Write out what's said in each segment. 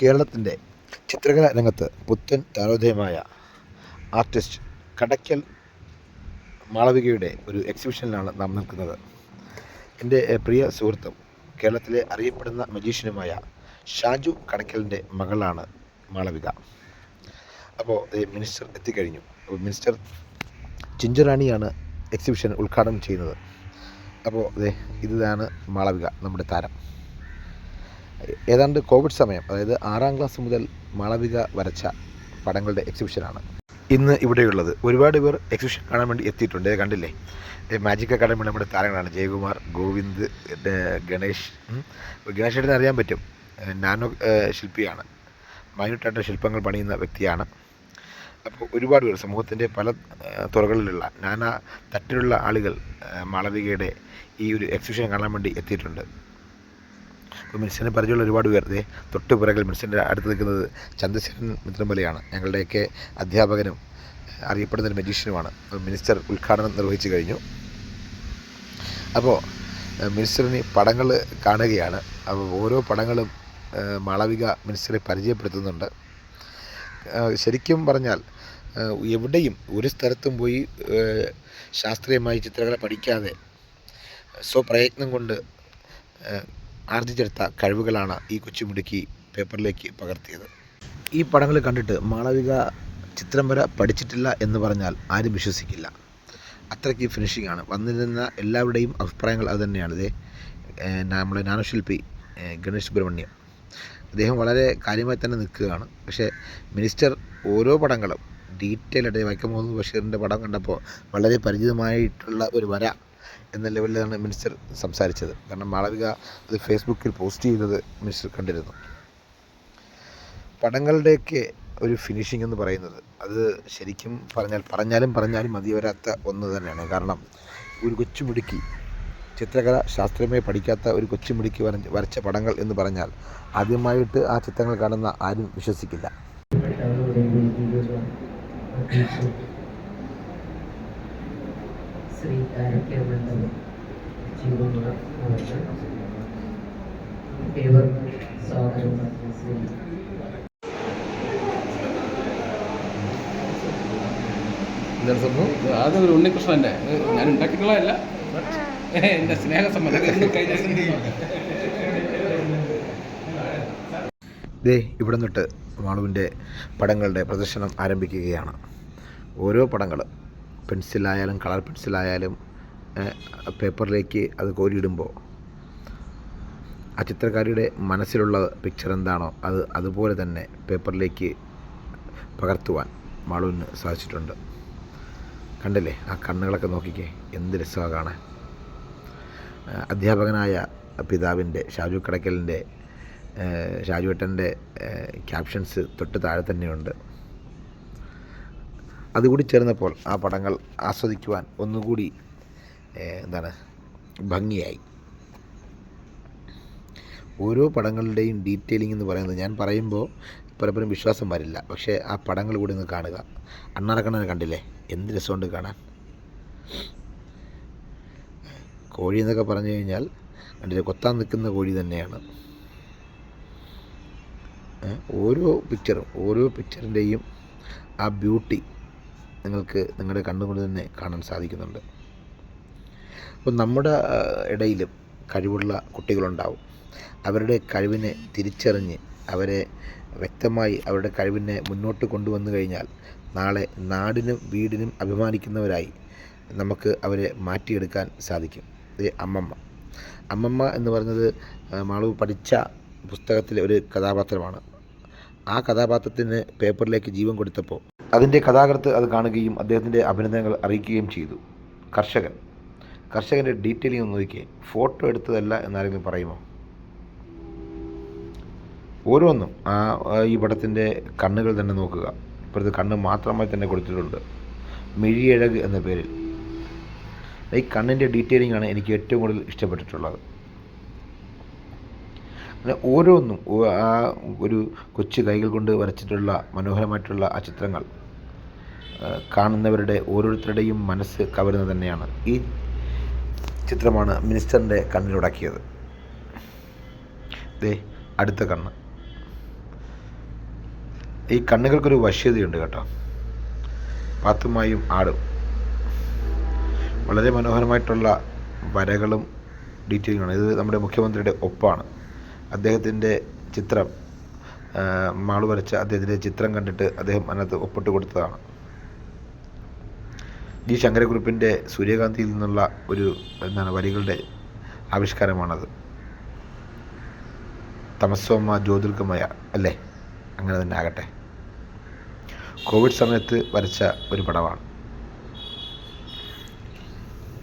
കേരളത്തിൻ്റെ ചിത്രകലാ രംഗത്ത് പുത്തൻ താരോദയമായ ആർട്ടിസ്റ്റ് കടയ്ക്കൽ മാളവികയുടെ ഒരു എക്സിബിഷനിലാണ് നാം നിൽക്കുന്നത്. എൻ്റെ പ്രിയ സുഹൃത്തും കേരളത്തിലെ അറിയപ്പെടുന്ന മജീഷ്യനുമായ ഷാജു കടയ്ക്കലിൻ്റെ മകളാണ് മാളവിക. അപ്പോൾ മിനിസ്റ്റർ എത്തിക്കഴിഞ്ഞു. അപ്പോൾ മിനിസ്റ്റർ ചിഞ്ചുറാണിയാണ് എക്സിബിഷൻ ഉദ്ഘാടനം ചെയ്യുന്നത്. അപ്പോൾ ഇതാണ് മാളവിക, നമ്മുടെ താരം. ഏതാണ്ട് കോവിഡ് സമയം, അതായത് 6ാം ക്ലാസ് മുതൽ മാളവിക വരച്ച പടങ്ങളുടെ എക്സിബിഷനാണ് ഇന്ന് ഇവിടെയുള്ളത്. ഒരുപാട് പേർ എക്സിബിഷൻ കാണാൻ വേണ്ടി എത്തിയിട്ടുണ്ട്. കണ്ടില്ലേ, മാജിക് അക്കാഡമി നമ്മുടെ താരങ്ങളാണ് ജയകുമാർ, ഗോവിന്ദ്, ഗണേഷ്. ഗണേശേട്ടനെ അറിയാൻ പറ്റും, നാനോ ശില്പിയാണ്, മൈന്യൂട്ടായിട്ട് ശില്പങ്ങൾ പണിയുന്ന വ്യക്തിയാണ്. അപ്പോൾ ഒരുപാട് പേർ സമൂഹത്തിൻ്റെ പല തുറകളിലുള്ള നാനാ തട്ടിലുള്ള ആളുകൾ മാളവികയുടെ ഈ ഒരു എക്സിബിഷൻ കാണാൻ വേണ്ടി എത്തിയിട്ടുണ്ട്. അപ്പോൾ മിനിസ്റ്ററിനെ പരിചയമുള്ള ഒരുപാട് പേർ തൊട്ട് പിറകിൽ മിനിസ്റ്ററിൻ്റെ അടുത്ത് നിൽക്കുന്നത് ചന്ദ്രശേഖരൻ മിത്രമലയാണ്, ഞങ്ങളുടെയൊക്കെ അധ്യാപകനും അറിയപ്പെടുന്ന ഒരു മജീഷ്യനുമാണ്. മിനിസ്റ്റർ ഉദ്ഘാടനം നിർവഹിച്ചു കഴിഞ്ഞു. അപ്പോൾ മിനിസ്റ്ററിന് പടങ്ങൾ കാണുകയാണ്. അപ്പോൾ ഓരോ പടങ്ങളും മാളവിക മിനിസ്റ്ററെ പരിചയപ്പെടുത്തുന്നുണ്ട്. ശരിക്കും പറഞ്ഞാൽ എവിടെയും ഒരു സ്ഥലത്തും പോയി ശാസ്ത്രീയമായി ചിത്രകല പഠിക്കാതെ സ്വപ്രയത്നം കൊണ്ട് ആർജിച്ചെടുത്ത കഴിവുകളാണ് ഈ കൊച്ചുമിടുക്കി പേപ്പറിലേക്ക് പകർത്തിയത്. ഈ പടങ്ങൾ കണ്ടിട്ട് മാളവിക ചിത്രം വര പഠിച്ചിട്ടില്ല എന്ന് പറഞ്ഞാൽ ആരും വിശ്വസിക്കില്ല. അത്രയ്ക്ക് ഫിനിഷിംഗ് ആണ്. വന്നിരുന്ന എല്ലാവരുടെയും അഭിപ്രായങ്ങൾ അതുതന്നെയാണ്. നമ്മളെ നാനോശില്പി ഗണേഷ് സുബ്രഹ്മണ്യം, അദ്ദേഹം വളരെ കാര്യമായി തന്നെ നിൽക്കുകയാണ്. പക്ഷേ മിനിസ്റ്റർ ഓരോ പടങ്ങളും ഡീറ്റെയിൽ ആയിട്ട് വൈക്കം മുഹമ്മദ് ബഷീറിൻ്റെ പടം കണ്ടപ്പോൾ വളരെ പരിചിതമായിട്ടുള്ള ഒരു വര എന്ന ലെവലിലാണ് മിനിസ്റ്റർ സംസാരിച്ചത്. കാരണം മാളവിക അത് ഫേസ്ബുക്കിൽ പോസ്റ്റ് ചെയ്തത് മിനിസ്റ്റർ കണ്ടിരുന്നു. പടങ്ങളുടെയൊക്കെ ഒരു ഫിനിഷിംഗ് എന്ന് പറയുന്നത് അത് ശരിക്കും പറഞ്ഞാലും മതി വരാത്ത ഒന്ന് തന്നെയാണ്. കാരണം ഒരു കൊച്ചുമിടുക്കി ചിത്രകല ശാസ്ത്രീയമായി പഠിക്കാത്ത ഒരു കൊച്ചുമിടുക്കി വരച്ച പടങ്ങൾ എന്ന് പറഞ്ഞാൽ ആദ്യമായിട്ട് ആ ചിത്രങ്ങൾ കാണുന്ന ആരും വിശ്വസിക്കില്ല. ശ്രീ കാരക്കമണ്ഡലം ജീവകുമാർ അവർക്ക് ഏവർക്കും സ്വാഗതം. എന്താണ് സംഭവം? അത് ഒരു ഉണ്ണികൃഷ്ണൻ്റെ ഞാൻ ഉണ്ടാക്കിയിട്ടുള്ളതല്ല, എൻ്റെ സ്നേഹസമ്മതം ഇവിടെ നിന്നിട്ട് മാളുവിൻ്റെ പടങ്ങളുടെ പ്രദർശനം ആരംഭിക്കുകയാണ്. ഓരോ പടങ്ങൾ പെൻസിലായാലും കളർ പെൻസിലായാലും പേപ്പറിലേക്ക് അത് കോരിയിടുമ്പോൾ ആ ചിത്രകാരിയുടെ മനസ്സിലുള്ള പിക്ചർ എന്താണോ അത് അതുപോലെ തന്നെ പേപ്പറിലേക്ക് പകർത്തുവാൻ മാളുവിന് സാധിച്ചിട്ടുണ്ട്. കണ്ടില്ലേ, ആ കണ്ണുകളൊക്കെ നോക്കിക്കേ, എന്ത് രസമാണ് കാണാൻ. അധ്യാപകനായ പിതാവിൻ്റെ ഷാജു കടയ്ക്കലിൻ്റെ ഷാജുവേട്ടൻ്റെ ക്യാപ്ഷൻസ് തൊട്ട് താഴെ തന്നെയുണ്ട്. അതുകൂടി ചേർന്നപ്പോൾ ആ പടങ്ങൾ ആസ്വദിക്കുവാൻ ഒന്നുകൂടി ഭംഗിയായി. ഓരോ പടങ്ങളുടെയും ഡീറ്റെയിലിംഗ് എന്ന് പറയുന്നത് ഞാൻ പറയുമ്പോൾ പലപ്പോഴും വിശ്വാസം വരില്ല. പക്ഷേ ആ പടങ്ങൾ കൂടി ഒന്ന് കാണുക. അണ്ണാറക്കണ്ണനെ കണ്ടില്ലേ, എന്ത് രസമുണ്ട് കാണാൻ. കോഴി എന്നൊക്കെ പറഞ്ഞു കഴിഞ്ഞാൽ കണ്ടില്ലേ, കൊത്താൻ നിൽക്കുന്ന കോഴി തന്നെയാണ്. ഓരോ പിക്ചറിൻ്റെയും ആ ബ്യൂട്ടി നിങ്ങൾക്ക് നിങ്ങളുടെ കണ്ണുകൊണ്ട് തന്നെ കാണാൻ സാധിക്കുന്നുണ്ട്. അപ്പോൾ നമ്മുടെ ഇടയിലും കഴിവുള്ള കുട്ടികളുണ്ടാവും. അവരുടെ കഴിവിനെ തിരിച്ചറിഞ്ഞ് അവരെ വ്യക്തമായി അവരുടെ കഴിവിനെ മുന്നോട്ട് കൊണ്ടുവന്നു കഴിഞ്ഞാൽ നാളെ നാടിനും വീടിനും അഭിമാനിക്കുന്നവരായി നമുക്ക് അവരെ മാറ്റിയെടുക്കാൻ സാധിക്കും. അമ്മമ്മ എന്ന് പറയുന്നത് മാളു പഠിച്ച പുസ്തകത്തിലെ ഒരു കഥാപാത്രമാണ്. ആ കഥാപാത്രത്തിന് പേപ്പറിലേക്ക് ജീവൻ കൊടുത്തപ്പോൾ അതിൻ്റെ കഥാകൃത്ത് അത് കാണുകയും അദ്ദേഹത്തിൻ്റെ അഭിനന്ദനങ്ങൾ അറിയിക്കുകയും ചെയ്തു. കർഷകൻ്റെ ഡീറ്റെയിലിംഗ് ഒന്ന് നോക്കിയേ. ഫോട്ടോ എടുത്തതല്ല എന്നാരെങ്കിലും പറയുമോ? ഓരോന്നും ഈ പടത്തിൻ്റെ കണ്ണുകൾ തന്നെ നോക്കുക. ഇപ്പോഴത്തെ കണ്ണ് മാത്രമായി തന്നെ കൊടുത്തിട്ടുണ്ട്, മിഴിയഴക് എന്ന പേരിൽ. ഈ കണ്ണിൻ്റെ ഡീറ്റെയിലിംഗ് ആണ് എനിക്ക് ഏറ്റവും കൂടുതൽ ഇഷ്ടപ്പെട്ടിട്ടുള്ളത്. അങ്ങനെ ഓരോന്നും ആ ഒരു കൊച്ചു കൈകൾ കൊണ്ട് വരച്ചിട്ടുള്ള മനോഹരമായിട്ടുള്ള ആ ചിത്രങ്ങൾ കാണുന്നവരുടെ ഓരോരുത്തരുടെയും മനസ്സ് കവരുന്നത് തന്നെയാണ്. ഈ ചിത്രമാണ് മിനിസ്റ്ററിൻ്റെ കണ്ണിലുടക്കിയത്. അടുത്ത കണ്ണ് ഈ കണ്ണുകൾക്കൊരു വശ്യതയുണ്ട് കേട്ടോ. പാത്തുമായും ആടും വളരെ മനോഹരമായിട്ടുള്ള വരകളും ഡീറ്റെയിലുമാണ്. ഇത് നമ്മുടെ മുഖ്യമന്ത്രിയുടെ ഒപ്പാണ്. അദ്ദേഹത്തിൻ്റെ ചിത്രം മാളു വരച്ച അദ്ദേഹത്തിൻ്റെ ചിത്രം കണ്ടിട്ട് അദ്ദേഹം അതിനകത്ത് ഒപ്പിട്ട് കൊടുത്തതാണ്. ജി ശങ്കരക്കുറുപ്പിൻ്റെ സൂര്യകാന്തിയിൽ നിന്നുള്ള ഒരു വരികളുടെ ആവിഷ്കാരമാണത്. തമസ്സോമ ജ്യോതിർഗമയ അല്ലേ, അങ്ങനെ തന്നെ ആകട്ടെ. കോവിഡ് സമയത്ത് വരച്ച ഒരു പടമാണ്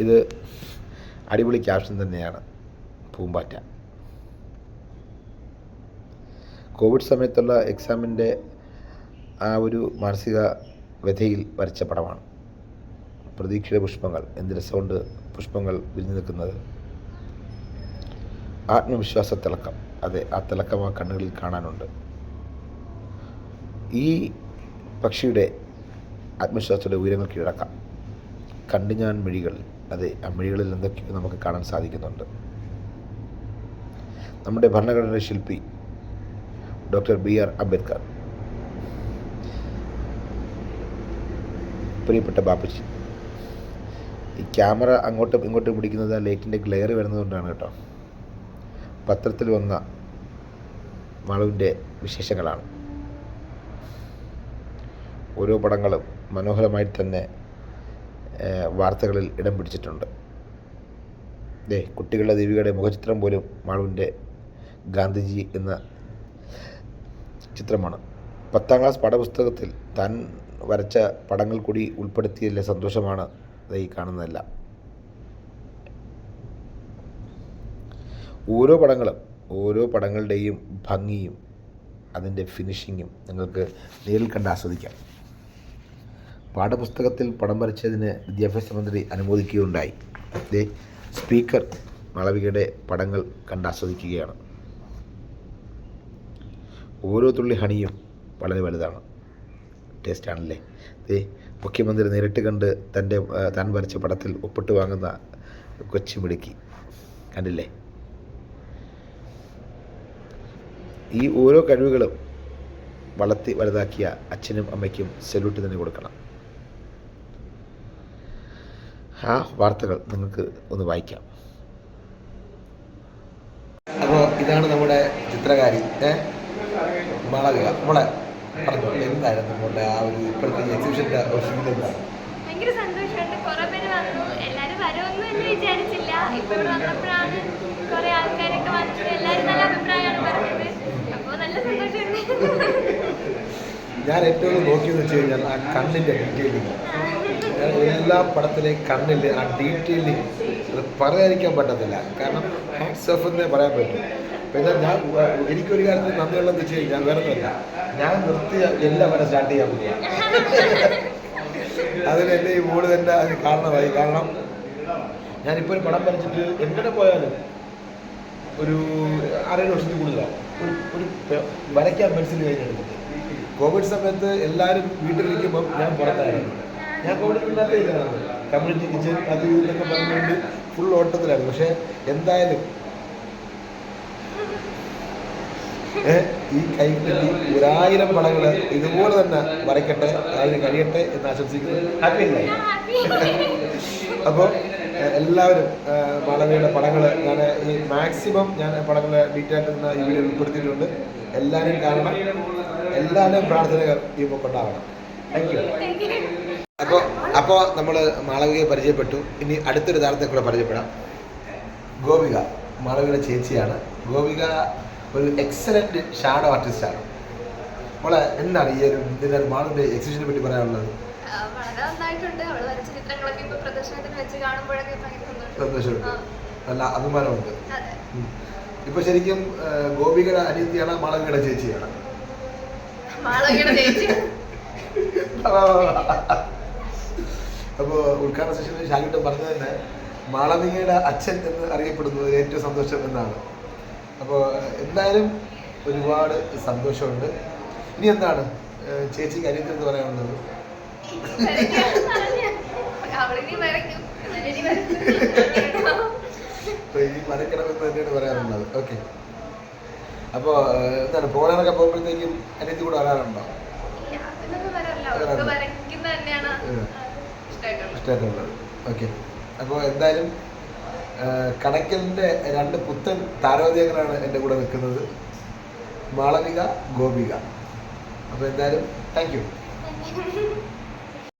ഇത്. അടിപൊളി ക്യാപ്ഷൻ തന്നെയാണ്. പൂമ്പാറ്റ കോവിഡ് സമയത്തുള്ള എക്സാമിൻ്റെ ആ ഒരു മാനസിക വ്യഥയിൽ വരച്ച പടമാണ്. പ്രതീക്ഷയുടെ പുഷ്പങ്ങൾ, എന്ത് രസമുണ്ട് പുഷ്പങ്ങൾ വിരിഞ്ഞു നിൽക്കുന്നത്. ആത്മവിശ്വാസ തിളക്കം, അതെ, ആ തിളക്കം ആ കണ്ണുകളിൽ കാണാനുണ്ട്. ഈ പക്ഷിയുടെ ആത്മവിശ്വാസത്തോടെ ഉയരങ്ങൾ കീഴടക്കാം. കണ്ടു ഞാൻ മിഴികൾ, അതെ, ആ മിഴികളിൽ എന്തൊക്കെയോ നമുക്ക് കാണാൻ സാധിക്കുന്നുണ്ട്. നമ്മുടെ ഭരണഘടനാ ശില്പി ഡോക്ടർ BR അംബേദ്കർ, പ്രിയപ്പെട്ട ബാപ്പുജി. ഈ ക്യാമറ അങ്ങോട്ടും ഇങ്ങോട്ടും പിടിക്കുന്നത് ആ ലൈറ്റിൻ്റെ ഗ്ലെയർ വരുന്നതുകൊണ്ടാണ് കേട്ടോ. പത്രത്തിൽ വന്ന മാളുവിൻ്റെ വിശേഷങ്ങളാണ്. ഓരോ പടങ്ങളും മനോഹരമായി തന്നെ വാർത്തകളിൽ ഇടം പിടിച്ചിട്ടുണ്ട്. കുട്ടികളുടെ ദേവികയുടെ മുഖചിത്രം പോലും മാളുവിൻ്റെ ഗാന്ധിജി എന്ന ചിത്രമാണ്. 10ാം ക്ലാസ് പാഠപുസ്തകത്തിൽ താൻ വരച്ച പടങ്ങൾ കൂടി ഉൾപ്പെടുത്തിയതിലെ സന്തോഷമാണ് ഈ കാണുന്നതെല്ലാം. ഓരോ പടങ്ങളുടെയും ഭംഗിയും അതിൻ്റെ ഫിനിഷിങ്ങും നിങ്ങൾക്ക് നേരിൽ കണ്ട് ആസ്വദിക്കാം. പാഠപുസ്തകത്തിൽ പടം വരച്ചതിന് വിദ്യാഭ്യാസ മന്ത്രി അനുമോദിക്കുകയുണ്ടായി. സ്പീക്കർ മാളവികയുടെ പടങ്ങൾ കണ്ടാസ്വദിക്കുകയാണ്. ഓരോ തുള്ളി ഹണിയും വളരെ വലുതാണ്. ടേസ്റ്റാണല്ലേ. മുഖ്യമന്ത്രി നേരിട്ട് കണ്ട് താൻ വരച്ച പടത്തിൽ ഒപ്പിട്ട് വാങ്ങുന്ന കൊച്ചു മിടുക്കി കണ്ടില്ലേ. ഈ ഓരോ കഴിവുകളും വളർത്തി വലുതാക്കിയ അച്ഛനും അമ്മയ്ക്കും സല്യൂട്ട് തന്നെ കൊടുക്കണം. ആ വാർത്തകൾ നിങ്ങൾക്ക് ഒന്ന് വായിക്കാം. അപ്പോൾ ഇതാണ് നമ്മുടെ ചിത്രകാരി മാളവിക. മോളെ പറഞ്ഞു, എന്തായിരുന്നു നമ്മുടെ ആ ഒരു ഇപ്പോഴത്തെ എക്സിബിഷൻ്റെ ഫീൽ എന്താണ്? ഭയങ്കര സന്തോഷമുണ്ട്. കുറെ പേര് വന്നു. എല്ലാവരും വരുമെന്ന് തന്നെ വിചാരിച്ചില്ല. ഇപ്പോൾ ഇവിടെ വന്നപ്പോഴാണ് കുറെ ആൾക്കാരൊക്കെ വന്നത്. എല്ലാവരും നല്ല അഭിപ്രായമാണ് പറഞ്ഞത്. അപ്പോൾ നല്ല സന്തോഷമുണ്ട്. ഞാൻ ഏറ്റവും നോക്കിയെന്ന് വെച്ച് കഴിഞ്ഞാൽ ആ കണ്ണിൻ്റെ ഡീറ്റെയിലിങ്, എല്ലാ പടത്തിലെയും കണ്ണിൽ ആ ഡീറ്റെയിലിങ് അത് പറയാതിരിക്കാൻ പറ്റത്തില്ല. കാരണം ഹാറ്റ്സ് ഓഫ് എന്നേ പറയാൻ പറ്റും. പിന്നെ എനിക്കൊരു കാര്യത്തിൽ നന്ദിയുള്ളതെന്ന് വെച്ച് കഴിഞ്ഞാൽ വേറെ ഒന്നുമില്ല, ഞാൻ നിർത്തിയ എല്ലാം വരെ സ്റ്റാർട്ട് ചെയ്യാൻ പോവുക. അതിന് എൻ്റെ ഈ മോള് തന്നെ അതിന് കാരണമായി. കാരണം ഞാനിപ്പോൾ ഒരു പടം വരച്ചിട്ട് എങ്ങനെ പോയാലും ഒരു 6-7 വർഷത്തിൽ കൂടുതലാണ് ഒരു വരയ്ക്കാൻ പെൻസിൽ കഴിഞ്ഞെടുത്തിട്ട്. കോവിഡ് സമയത്ത് എല്ലാവരും വീട്ടിലിരിക്കുമ്പം ഞാൻ പുറത്തായിരുന്നു. ഞാൻ കോവിഡിനകത്തേ ഇല്ലായിരുന്നു. കമ്മ്യൂണിറ്റി കിച്ചൺ അത് ഇതൊക്കെ പറഞ്ഞുകൊണ്ട് ഫുൾ ഓട്ടത്തിലായിരുന്നു. പക്ഷേ എന്തായാലും ഈ കൈ കെട്ടി 1000 പടങ്ങൾ ഇതുപോലെ തന്നെ വരയ്ക്കട്ടെ, അതിന് കഴിയട്ടെ എന്ന് ആശംസിക്കുന്നു. ഹാപ്പി അല്ലേ? അപ്പോൾ എല്ലാവരും മാളവികയുടെ പടങ്ങൾ ഞാൻ ഈ മാക്സിമം ഞാൻ പടങ്ങൾ ഡീറ്റെയിൽ ആയിട്ട് ഈ വീഡിയോ ഉൾപ്പെടുത്തിയിട്ടുണ്ട്. എല്ലാവരും കാണണം, എല്ലാവരും പ്രാർത്ഥനകൾ ഈ കൊണ്ടാവണം. Thank you. അപ്പോൾ നമ്മൾ മാളവികയെ പരിചയപ്പെട്ടു. ഇനി അടുത്തൊരു താരത്തെ കൂടെ പരിചയപ്പെടാം. ഗോപിക മാളവികയുടെ ചേച്ചിയാണ്. ഗോപിക ഒരു എക്സലൻറ്റ് ഷാഡോ ആർട്ടിസ്റ്റാണ്. മോളെ, എന്താണ് ഈ ഒരു ഇതിൻ്റെ മാളിൻ്റെ എക്സിബിഷനെ പറ്റി പറയാനുള്ളത്? വളരെ നന്നായിട്ടുണ്ട്. അവള് വരച്ച ചിത്രങ്ങളൊക്കെ ഇപ്പൊ പ്രദർശനത്തിന് വെച്ച് കാണുമ്പോഴൊക്കെ സന്തോഷമുണ്ട്, നല്ല അഭിമാനമുണ്ട്. ഇപ്പൊ ശരിക്കും ഗോപികയുടെ അനിയത്തിയാണ് മാളവികയുടെ ചേച്ചിയാണ്. അപ്പോൾ ഉദ്ഘാടന സെഷനിൽ ഷാകിട്ട് പറഞ്ഞത് തന്നെ മാളവികയുടെ അച്ഛൻ എന്ന് അറിയപ്പെടുന്നത് ഏറ്റവും സന്തോഷം എന്നാണ്. അപ്പോൾ എന്തായാലും ഒരുപാട് സന്തോഷമുണ്ട്. ഇനി എന്താണ് ചേച്ചിക്ക് അനിയത്തി എന്ന് പറയാനുള്ളത്? ഇനി വരയ്ക്കണമെന്ന് തന്നെയാണ് പറയാനുള്ളത്. ഓക്കെ, അപ്പോൾ എന്താണ് പ്രോഗ്രാമൊക്കെ പോകുമ്പോഴത്തേക്കും അനിയത്തി കൂടെ വരാറുണ്ടോ? എന്നൊന്നും പറയാറില്ല, അവർക്ക് വരയ്ക്കുന്ന തന്നെയാണ് ഇഷ്ടമായിട്ടുള്ളത്. ഓക്കെ, അപ്പോൾ എന്തായാലും കടയ്ക്കലിൻ്റെ 2 പുത്തൻ താരോദയങ്ങളാണ് എൻ്റെ കൂടെ നിൽക്കുന്നത്, മാളവിക, ഗോപിക. അപ്പോൾ എന്തായാലും താങ്ക് യു.